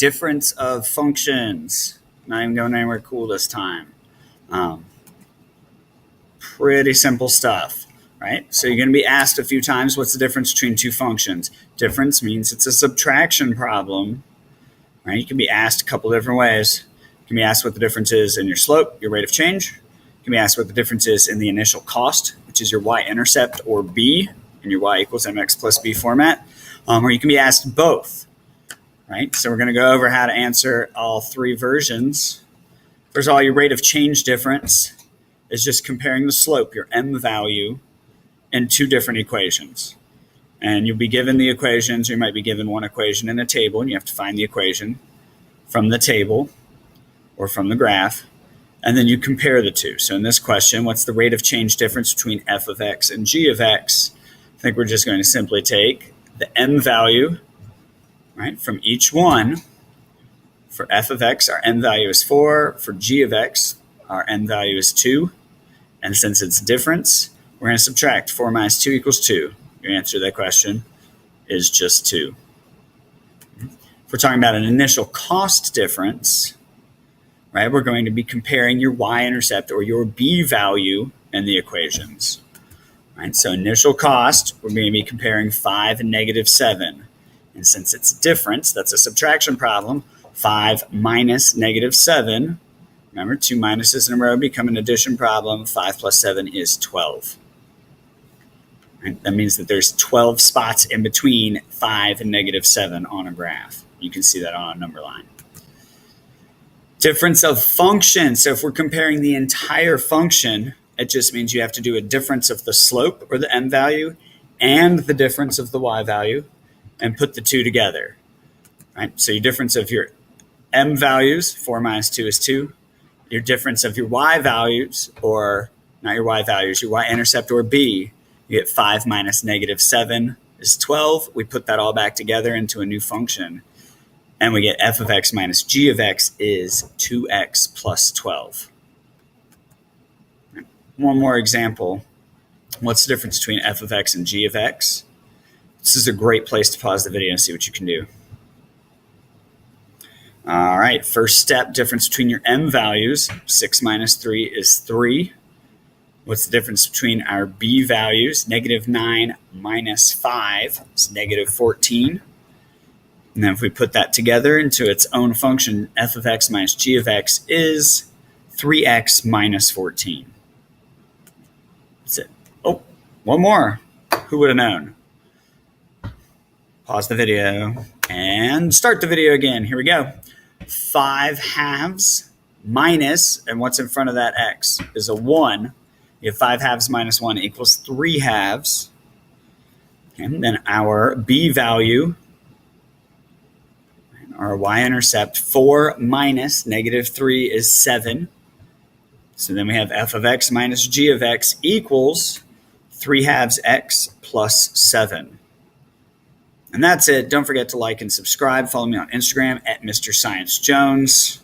difference of functions. Not even going anywhere cool this time. Pretty simple stuff, right? So you're going to be asked a few times, what's the difference between two functions? Difference means it's a subtraction problem, right? You can be asked a couple different ways. You can be asked what the difference is in your slope, your rate of change. You can be asked what the difference is in the initial cost, which is your y-intercept, or b, in your y equals mx plus b format. Or you can be asked both, right? So we're going to go over how to answer all three versions. First of all, your rate of change difference is just comparing the slope, your m value, in two different equations. And you'll be given the equations. You might be given one equation in a table, and you have to find the equation from the table or from the graph, and then you compare the two. So in this question, what's the rate of change difference between f of x and g of x? I think we're just going to simply take the m value, right, from each one. For f of x, our m value is 4. For g of x, our m value is 2. And since it's difference, we're going to subtract 4 minus 2 equals 2. Your answer to that question is just 2. If we're talking about an initial cost difference, right, we're going to be comparing your y-intercept or your b value in the equations. Right, so initial cost, we're going to be comparing 5 and negative 7. And since it's difference, that's a subtraction problem, 5 minus negative 7. Remember, 2 minuses in a row become an addition problem. 5 plus 7 is 12. Right? That means that there's 12 spots in between 5 and negative 7 on a graph. You can see that on a number line. Difference of function. So if we're comparing the entire function, it just means you have to do a difference of the slope, or the m value, and the difference of the y value, and put the two together. Right? So your difference of your m values, 4 minus 2 is 2. Your difference of your y values, or not your y values, your y-intercept, or b, you get 5 minus negative 7 is 12. We put that all back together into a new function, and we get f of x minus g of x is 2x plus 12. One more example. What's the difference between f of x and g of x? This is a great place to pause the video and see what you can do. All right, first step, difference between your m values. 6 minus 3 is 3. What's the difference between our b values? Negative 9 minus 5 is negative 14. And then if we put that together into its own function, f of x minus g of x is 3x minus 14. That's it. Oh, one more. Who would have known? Pause the video and start the video again. Here we go. 5 halves minus, and what's in front of that x is a 1. You have 5 halves minus 1 equals 3 halves. And then our b value, our y-intercept, 4 minus negative 3 is 7. So then we have f of x minus g of x equals 3 halves x plus 7. And that's it. Don't forget to like and subscribe. Follow me on Instagram at Mr. Science Jones.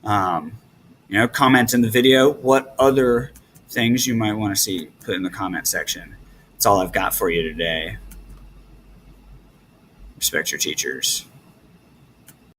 Comment in the video what other things you might want to see put in the comment section. That's all I've got for you today. Respect your teachers.